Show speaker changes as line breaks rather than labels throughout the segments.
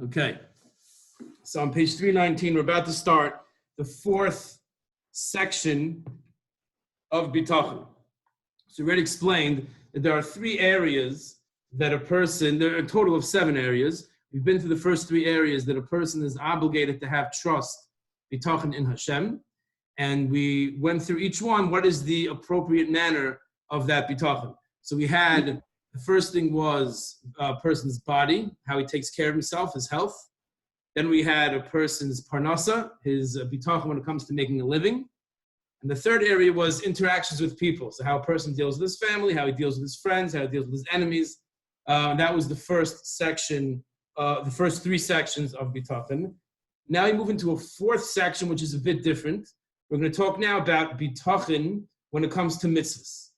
Okay, so on page 319, we're about to start the fourth section of Bitachon. So we already explained that there are three areas that a person, there are a total of 7 areas. We've been through the first 3 areas that a person is obligated to have trust, Bitachon in Hashem. And we went through each one, what is the appropriate manner of that Bitachon. So we had, the first thing was a person's body, how he takes care of himself, his health. Then we had a person's parnasa, his bitachon when it comes to making a living. And the third area was interactions with people. So how a person deals with his family, how he deals with his friends, how he deals with his enemies. That was the first section, the first 3 sections of bitachon. Now we move into a 4th section, which is a bit different. We're going to talk now about bitachon when it comes to mitzvahs.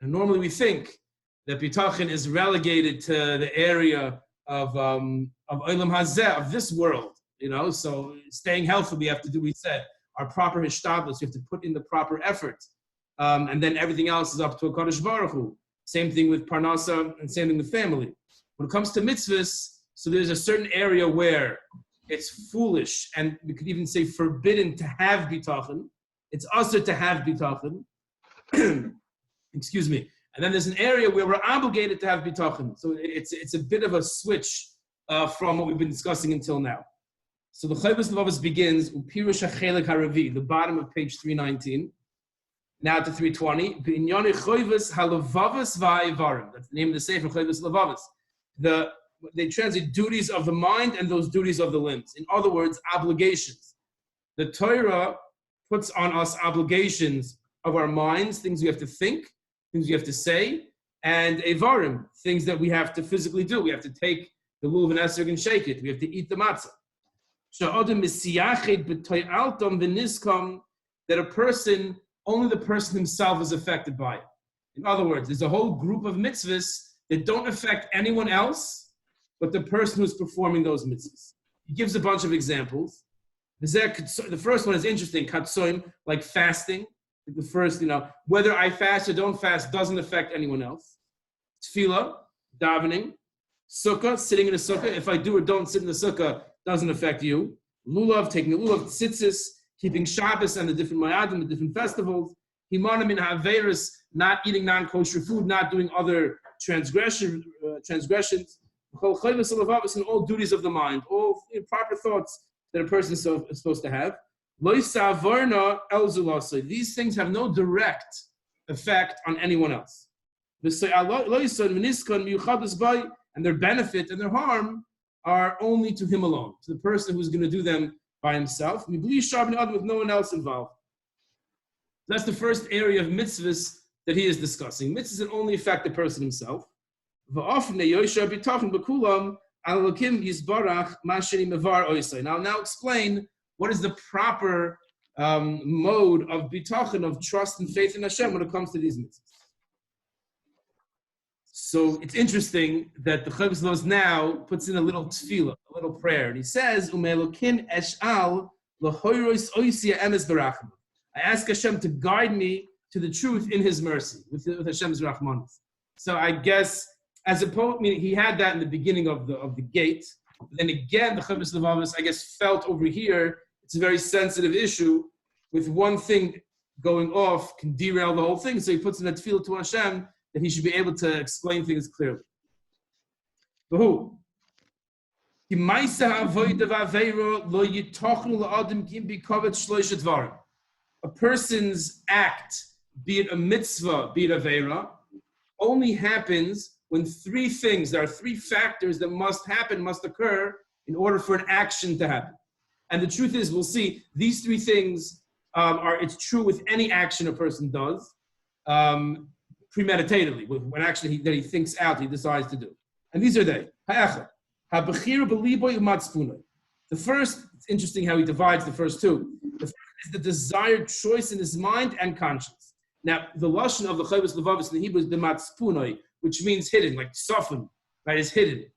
And normally we think that bitachon is relegated to the area of olam hazeh, of this world, you know. So staying healthy, we have to do, we said, our proper hishtadlus, we have to put in the proper effort. And then everything else is up to a Kadosh Baruch Hu. Same thing with parnasa and same thing with family. When it comes to mitzvahs, so there's a certain area where it's foolish, and we could even say forbidden to have bitachon. It's also to have bitachon. Excuse me. And then there's an area where we're obligated to have bitachon. So it's a bit of a switch from what we've been discussing until now. So the Chovos Halevavos begins Upirush Chelek Haravi, the bottom of page 319, now to 320. B'inyane Chovos Halevavos Va'Ivarim. That's the name of the Sefer, Chovos Halevavos. They translate duties of the mind and those duties of the limbs. In other words, obligations. The Torah puts on us obligations of our minds, things we have to think, things we have to say, and Eivarim, things that we have to physically do. We have to take the lulav and esrog and shake it. We have to eat the matzah. That a person, only the person himself is affected by it. In other words, there's a whole group of mitzvahs that don't affect anyone else but the person who's performing those mitzvahs. He gives a bunch of examples. The first one is interesting, katsoim, like fasting. The first, whether I fast or don't fast doesn't affect anyone else. Tefillah, davening. Sukkah, sitting in a sukkah. If I do or don't sit in the sukkah, doesn't affect you. Lulav, taking the lulav, tzitzis, keeping Shabbos and the different mayadim, the different festivals. Himanim in haveris, not eating non-kosher food, not doing other transgressions. Chovos Halevavos, and all duties of the mind, all proper thoughts that a person is supposed to have. These things have no direct effect on anyone else. And their benefit and their harm are only to him alone, to the person who's going to do them by himself, with no one else involved. That's the first area of mitzvahs that he is discussing. Mitzvahs that only affect the person himself. Now explain what is the proper mode of bitachon, of trust and faith in Hashem when it comes to these mitzvahs. So it's interesting that the Chovos Halevavos now puts in a little tefillah, a little prayer. And he says, I ask Hashem to guide me to the truth in His mercy, with Hashem's rachmanos. So I guess, as opposed, he had that in the beginning of the gate. But then again, the Chovos Halevavos, I guess, felt over here, it's a very sensitive issue. With one thing going off can derail the whole thing. So he puts in a tefillah to Hashem that he should be able to explain things clearly. A person's act, be it a mitzvah, be it avera, only happens when 3 things, there are 3 factors that must occur in order for an action to happen. And the truth is, we'll see, these 3 things it's true with any action a person does, premeditatedly, when actually that he thinks out, he decides to do. And these are they. The first, it's interesting how he divides the first 2. The first is the desired choice in his mind and conscience. Now, the lashon of the Chovos Halevavos in the Hebrew is the matspunoi, which means hidden, like soften, right, is hidden.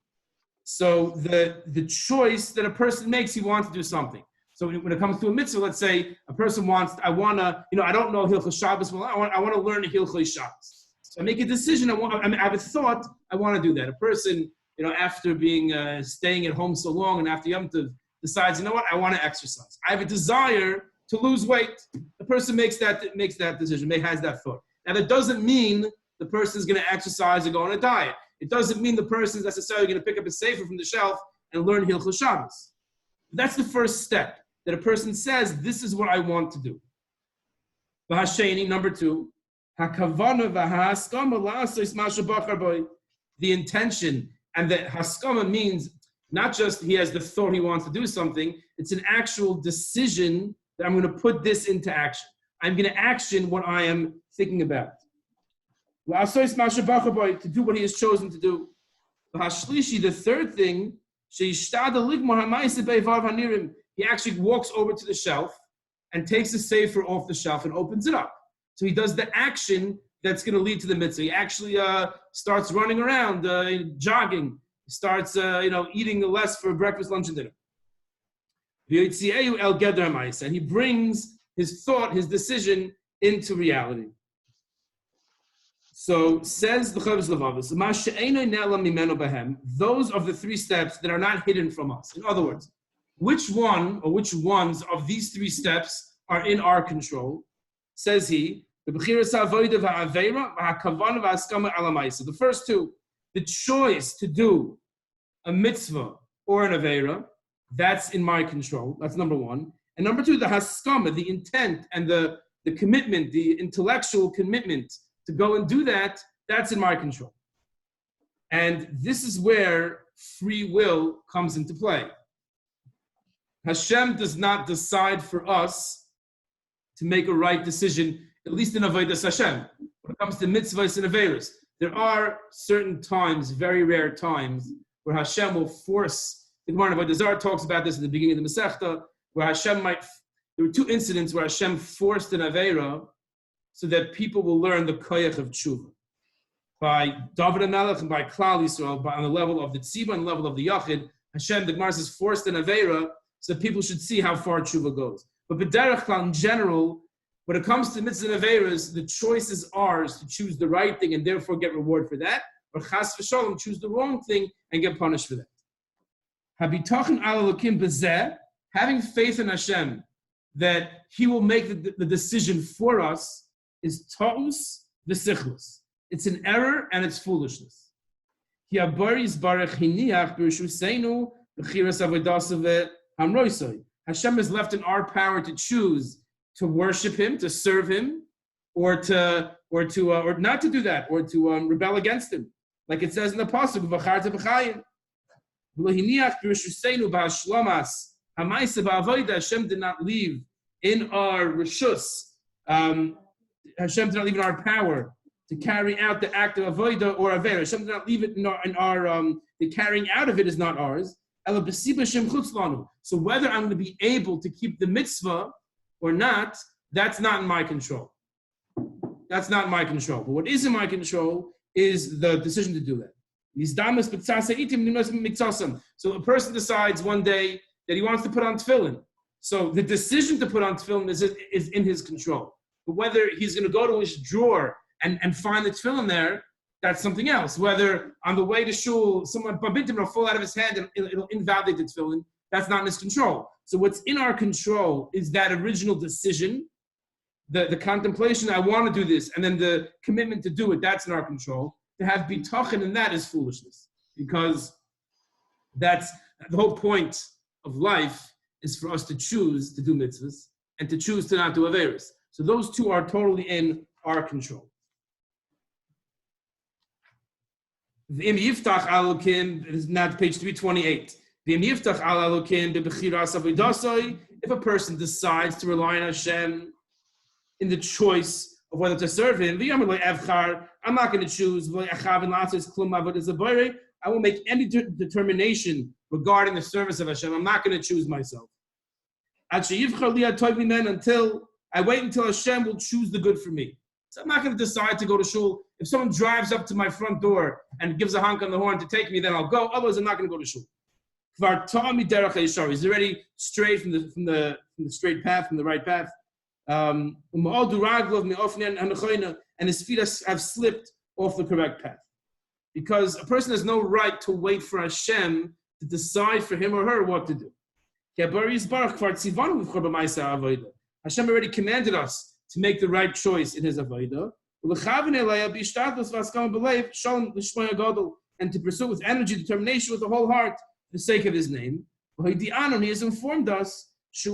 So the choice that a person makes, he wants to do something. So when it comes to a mitzvah, let's say a person I don't know Hilchos Shabbos, well, I want to learn Hilchos Shabbos. So I make a decision, I have a thought, I want to do that. A person after being staying at home so long and after Yom Tov, decides, I want to exercise. I have a desire to lose weight. The person makes that decision, has that thought. Now, that doesn't mean the person is going to exercise or go on a diet. It doesn't mean the person is necessarily going to pick up a sefer from the shelf and learn Hilchos Shabbos. That's the first step, that a person says, this is what I want to do. Number two, the intention, and the haskama means not just he has the thought he wants to do something, it's an actual decision that I'm going to put this into action. I'm going to action what I am thinking about. To do what he has chosen to do. The third thing, he actually walks over to the shelf and takes the sefer off the shelf and opens it up. So he does the action that's going to lead to the mitzvah. He actually starts running around, jogging, starts eating less for breakfast, lunch, and dinner. And he brings his thought, his decision into reality. So says the Chovos Halevavos, those of the three steps that are not hidden from us. In other words, which one or which ones of these three steps are in our control? Says he, the first two, the choice to do a mitzvah or an aveira, that's in my control. That's number one. And number two, the haskama, the intent and the commitment, the intellectual commitment to go and do that, that's in my control. And this is where free will comes into play. Hashem does not decide for us to make a right decision, at least in Avodas Hashem. When it comes to mitzvahs and aveiros, there are certain times, very rare times, where Hashem will force. The Gemara in Avodah Zarah talks about this at the beginning of the Masechta, where Hashem there were two incidents where Hashem forced an aveira so that people will learn the koyach of tshuva. By David HaMelech and by Klal Yisrael, on the level of the tzibah and the level of the yachid, Hashem, the Gemara says, forced an aveira so that people should see how far tshuva goes. But b'derech klal, in general, when it comes to mitzvahs and aveiras, the choice is ours to choose the right thing and therefore get reward for that, or chas v'shalom, choose the wrong thing and get punished for that. Habitachon al Elokim b'zeh, having faith in Hashem that He will make the decision for us, is ta'us v'sichlus. It's an error and it's foolishness. Hashem is left in our power to choose to worship Him, to serve Him, or not to do that, or to rebel against Him, like it says in the pasuk v'charta b'chayim. Hashem did not leave in our rishus. Hashem did not leave in our power to carry out the act of avodah or avera. Hashem did not leave it in our the carrying out of it is not ours. So whether I'm going to be able to keep the mitzvah or not, that's not in my control. That's not in my control. But what is in my control is the decision to do that. So a person decides one day that he wants to put on tefillin. So the decision to put on tefillin is in his control. But whether he's going to go to his drawer and find the tefillin there, that's something else. Whether on the way to shul, someone babintim will fall out of his hand and it'll invalidate the tefillin, that's not in his control. So what's in our control is that original decision, the contemplation, I want to do this, and then the commitment to do it, that's in our control. To have bitachon in that is foolishness, because that's the whole point of life is for us to choose to do mitzvahs and to choose to not do averos. So those two are totally in our control. V'im yiftach alokim, it is now page 328. V'im yiftach alokim bebechiras avodasai, if a person decides to rely on Hashem in the choice of whether to serve Him, I'm not going to choose. I won't make any determination regarding the service of Hashem. I'm not going to choose myself. Until I wait until Hashem will choose the good for me. So I'm not going to decide to go to shul. If someone drives up to my front door and gives a honk on the horn to take me, then I'll go. Otherwise, I'm not going to go to shul. He's already strayed from the straight path, from the right path. And his feet have slipped off the correct path. because a person has no right to wait for Hashem to decide for him or her what to do. Hashem already commanded us to make the right choice in his avodah, and to pursue with energy, determination, with the whole heart, for the sake of his name. He has informed us, this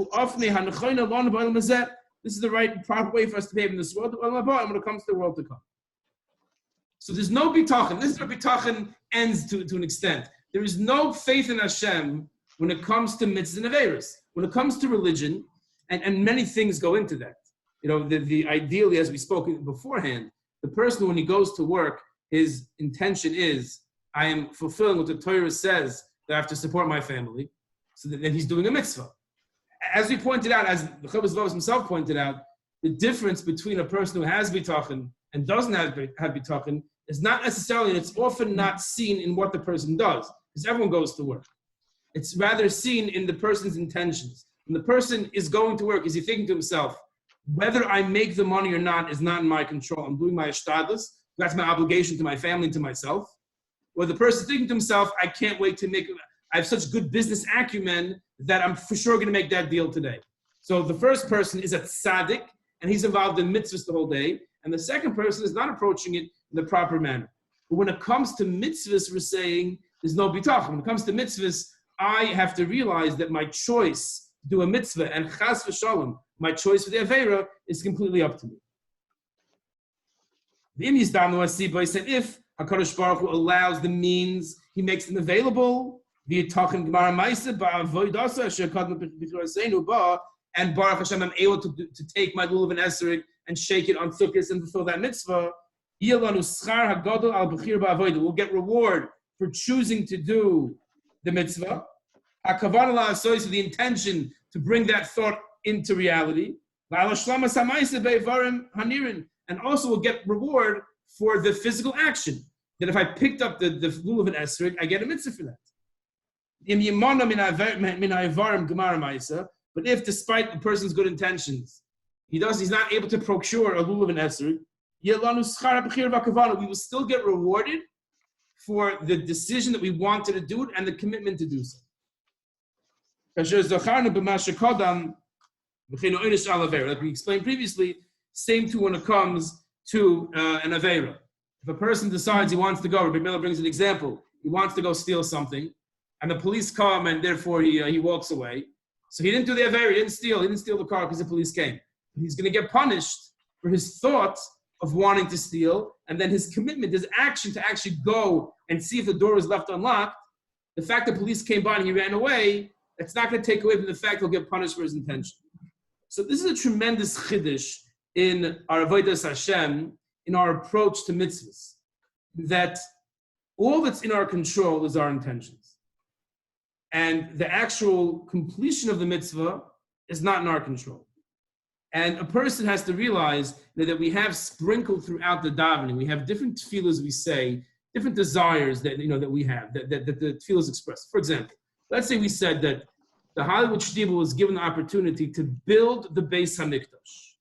is the right, proper way for us to behave in this world, and when it comes to the world to come. So there's no bitachon. This is where bitachon ends to an extent. There is no faith in Hashem when it comes to mitzvahs and averos. When it comes to religion, and many things go into that. The ideally, as we spoke beforehand, the person when he goes to work, his intention is, I am fulfilling what the Torah says that I have to support my family. So then he's doing a mitzvah. As we pointed out, as the Chovos Halevavos himself pointed out, the difference between a person who has bitachon and doesn't have bitachon is not necessarily, and it's often not seen in what the person does, because everyone goes to work. It's rather seen in the person's intentions. When the person is going to work, is he thinking to himself, whether I make the money or not is not in my control. I'm doing my ishtadlus. That's my obligation to my family and to myself. Or the person thinking to himself, I can't wait to I have such good business acumen that I'm for sure going to make that deal today. So the first person is a tzaddik, and he's involved in mitzvahs the whole day. And the second person is not approaching it in the proper manner. But when it comes to mitzvahs, we're saying there's no bitachon. When it comes to mitzvahs, I have to realize that my choice to do a mitzvah and chas v'shalom, my choice for the avera, is completely up to me. The Im Yizdamnu Asiba said, if HaKadosh Baruch Hu allows the means, he makes them available, and Baruch Hashem, I'm able to take my lulav and esrog and shake it on sukkahs and fulfill that mitzvah. We'll get reward for choosing to do the mitzvah. With the intention to bring that thought into reality. And also we'll get reward for the physical action. That if I picked up the lulav and esrog, I get a mitzvah for that. But if, despite the person's good intentions, he's not able to procure a lulav and esrog, we will still get rewarded for the decision that we wanted to do it and the commitment to do so. Like we explained previously, same too when it comes to an avera. If a person decides he wants to go, Rabbi Miller brings an example, he wants to go steal something, and the police come and therefore he walks away. So he didn't do the avera, he didn't steal the car because the police came. He's going to get punished for his thought of wanting to steal, and then his commitment, his action to actually go and see if the door is left unlocked. The fact that police came by and he ran away, that's not going to take away from the fact he'll get punished for his intention. So this is a tremendous chiddush in our avodas Hashem, in our approach to mitzvahs, that all that's in our control is our intentions. And the actual completion of the mitzvah is not in our control. And a person has to realize that we have sprinkled throughout the davening, we have different tefillahs we say, different desires that that we have, that the tefillahs express. For example, let's say we said that the Hollywood Shtibel was given the opportunity to build the Beis HaMikdash.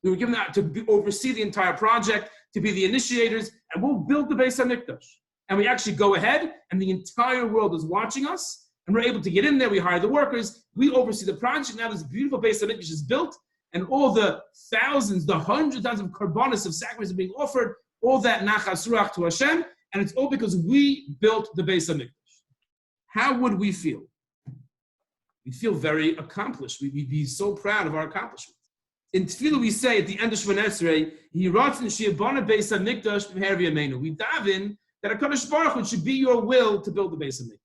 We were given that to oversee the entire project, to be the initiators, and we'll build the Beis HaMikdash. And we actually go ahead, and the entire world is watching us, and we're able to get in there, we hire the workers, we oversee the project, now this beautiful Beis HaMikdash is built, and all the thousands, the hundreds of thousands of karbanos of sacrifices are being offered, all that nachas ruach to Hashem, and it's all because we built the Beis HaMikdash. How would we feel? We'd feel very accomplished. We'd be so proud of our accomplishments. In Tefillah we say at the end of Shemon Esrei, Yiratzin she'ibana Beis HaMikdash b'meher v'yameinu. We daven that HaKadosh Baruch Hu should be your will to build the Beis HaMikdash.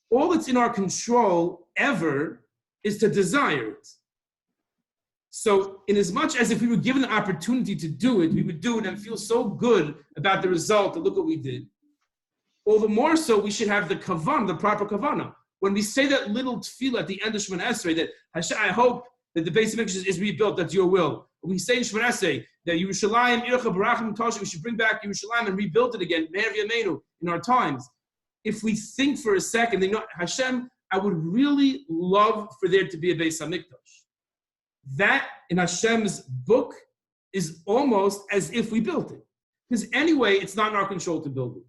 All that's in our control ever is to desire it. So in as much as if we were given the opportunity to do it, we would do it and feel so good about the result, that look what we did. All the more so, we should have the kavan, the proper kavana. When we say that little tefillah at the end of Shemon Esrei, that Hashem, I hope that the Beis HaMikdash is rebuilt, that's your will. We say in Shemon Esrei that Yerushalayim, Ircha Barachim Toshim, we should bring back Yerushalayim and rebuild it again, Me'er V'yameinu, in our times. If we think for a second, then Hashem, I would really love for there to be a Beis HaMikdash. That, in Hashem's book, is almost as if we built it. Because anyway, it's not in our control to build it.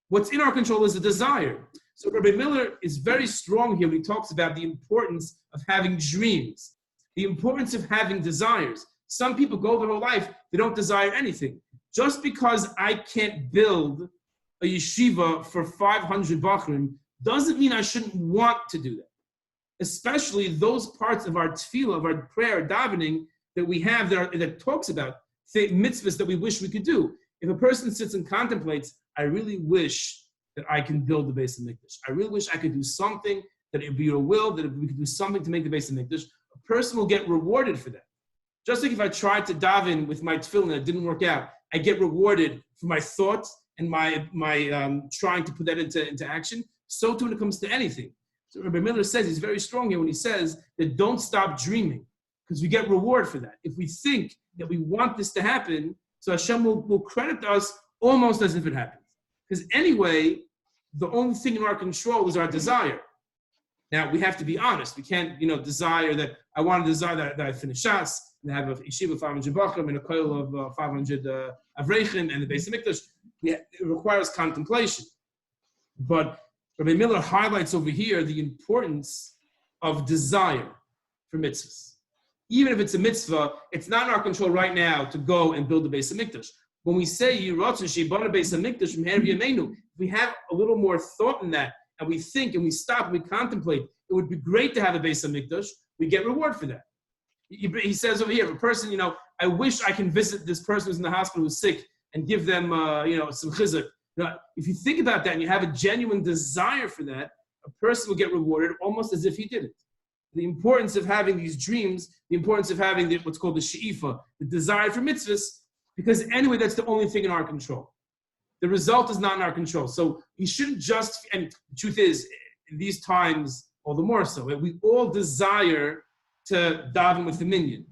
What's in our control is a desire. So Rabbi Miller is very strong here when he talks about the importance of having dreams, the importance of having desires. Some people go their whole life, they don't desire anything. Just because I can't build a yeshiva for 500 bachrim doesn't mean I shouldn't want to do that. Especially those parts of our tefillah, of our prayer, davening, that we have that talks about mitzvahs that we wish we could do. If a person sits and contemplates, I really wish that I can build the Beis HaMikdash. I really wish I could do something, that it would be your will, that we could do something to make the Beis HaMikdash. A person will get rewarded for that. Just like if I tried to daven with my tefillin and it didn't work out, I get rewarded for my thoughts and my trying to put that into action. So too when it comes to anything. So Rabbi Miller says, he's very strong here when he says that don't stop dreaming, because we get reward for that. If we think that we want this to happen, so Hashem will credit us almost as if it happens. Because anyway, the only thing in our control is our desire. Now, we have to be honest. We can't, desire that, I want to desire that I finish Shas, and have a yeshiva of 500 bachrim, and a koil of 500 avrechim, and the Beis HaMikdash. It requires contemplation. But Rabbi Miller highlights over here the importance of desire for mitzvahs. Even if it's a mitzvah, it's not in our control right now to go and build the Beis HaMikdash. When we say Yiratzon Sheibana Beis HaMikdash from Her Yameinu, if we have a little more thought in that, and we think and we stop and we contemplate, it would be great to have a Beis HaMikdash. We get reward for that. He says over here, if a person, I wish I can visit this person who's in the hospital who's sick and give them, some chizuk. If you think about that and you have a genuine desire for that, a person will get rewarded almost as if he did it. The importance of having these dreams, the importance of having what's called the she'ifa, the desire for mitzvahs, because anyway, that's the only thing in our control. The result is not in our control. So we shouldn't just, and the truth is, in these times, all the more so, we all desire to daven with the minyan.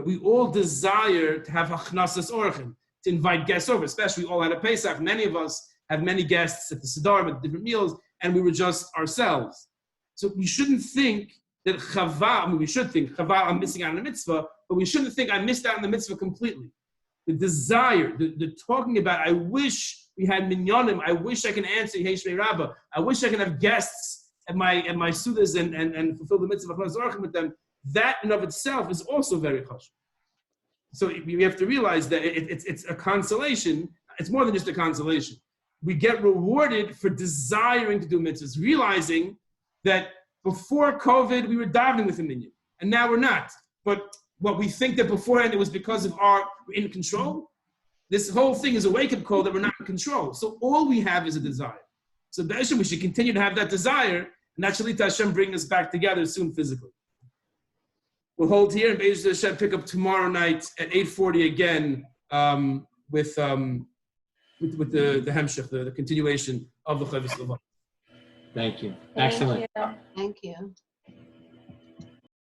We all desire to have achnasas orchim, to invite guests over, especially we all had a Pesach. Many of us have many guests at the Siddur, at different meals, and we were just ourselves. So we shouldn't think that we should think, I'm missing out on the mitzvah, but we shouldn't think I missed out on the mitzvah completely. The desire, the talking about, I wish we had minyanim, I wish I can answer Yeshmei Rabbah, I wish I can have guests at my sudas and fulfill the mitzvah of with them. That in of itself is also very chashuv. So we have to realize that it's a consolation. It's more than just a consolation. We get rewarded for desiring to do mitzvahs, realizing that before COVID, we were davening with a minyan, and now we're not. But what we think that beforehand it was because of we're in control. This whole thing is a wake-up call that we're not in control. So all we have is a desire. So we should continue to have that desire, and that should lead to Hashem bring us back together soon physically. We'll hold here, and Be'ez Hashem pick up tomorrow night at 8:40 again with the hemshech, the continuation of the Chovos Halevavos.
Thank you. Excellent.
Thank you.